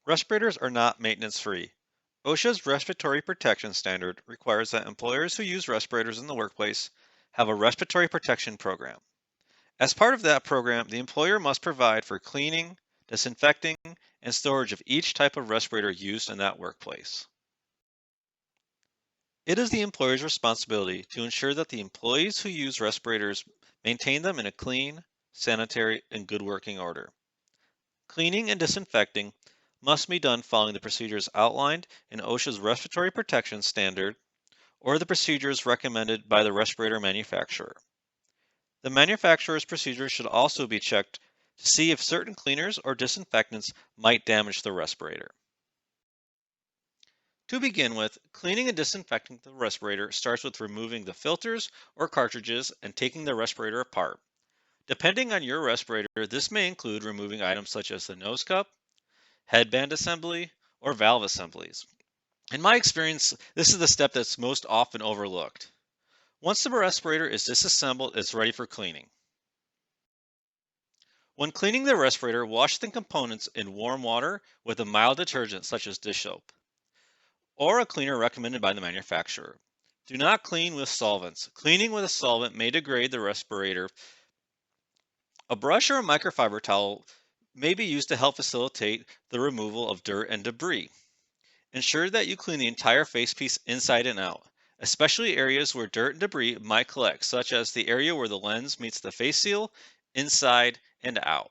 Respirators are not maintenance-free. OSHA's respiratory protection standard requires that employers who use respirators in the workplace have a respiratory protection program. As part of that program, the employer must provide for cleaning, disinfecting, and storage of each type of respirator used in that workplace. It is the employer's responsibility to ensure that the employees who use respirators maintain them in a clean, sanitary, and good working order. Cleaning and disinfecting must be done following the procedures outlined in OSHA's respiratory protection standard or the procedures recommended by the respirator manufacturer. The manufacturer's procedures should also be checked to see if certain cleaners or disinfectants might damage the respirator. To begin with, cleaning and disinfecting the respirator starts with removing the filters or cartridges and taking the respirator apart. Depending on your respirator, this may include removing items such as the nose cup, headband assembly, or valve assemblies. In my experience, this is the step that's most often overlooked. Once the respirator is disassembled, it's ready for cleaning. When cleaning the respirator, wash the components in warm water with a mild detergent such as dish soap, or a cleaner recommended by the manufacturer. Do not clean with solvents. Cleaning with a solvent may degrade the respirator. A brush or a microfiber towel may be used to help facilitate the removal of dirt and debris. Ensure that you clean the entire facepiece inside and out, especially areas where dirt and debris might collect, such as the area where the lens meets the face seal, inside and out.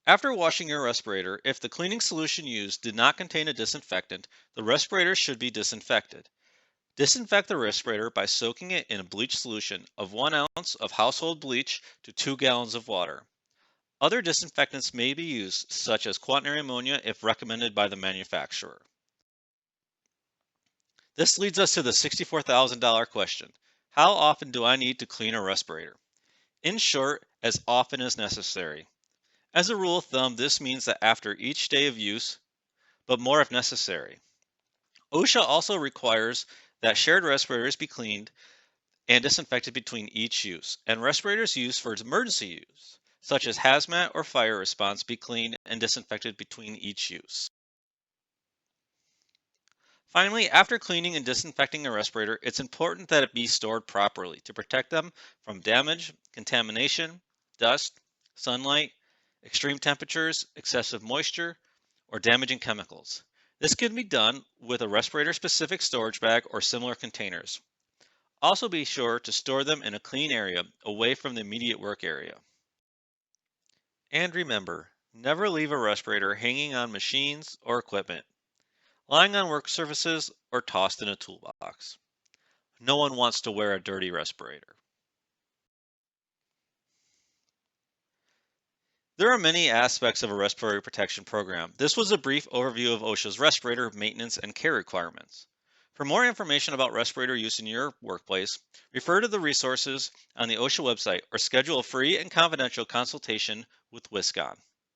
After washing your respirator, if the cleaning solution used did not contain a disinfectant, the respirator should be disinfected. Disinfect the respirator by soaking it in a bleach solution of 1 ounce of household bleach to 2 gallons of water. Other disinfectants may be used, such as quaternary ammonia if recommended by the manufacturer. This leads us to the $64,000 question. How often do I need to clean a respirator? In short, as often as necessary. As a rule of thumb, this means that after each day of use, but more if necessary. OSHA also requires that shared respirators be cleaned and disinfected between each use, and respirators used for emergency use, such as hazmat or fire response, be cleaned and disinfected between each use. Finally, after cleaning and disinfecting a respirator, it's important that it be stored properly to protect them from damage, contamination, dust, sunlight, extreme temperatures, excessive moisture, or damaging chemicals. This can be done with a respirator-specific storage bag or similar containers. Also be sure to store them in a clean area away from the immediate work area. And remember, never leave a respirator hanging on machines or equipment, lying on work surfaces, or tossed in a toolbox. No one wants to wear a dirty respirator. There are many aspects of a respiratory protection program. This was a brief overview of OSHA's respirator maintenance and care requirements. For more information about respirator use in your workplace, refer to the resources on the OSHA website or schedule a free and confidential consultation with WisCon.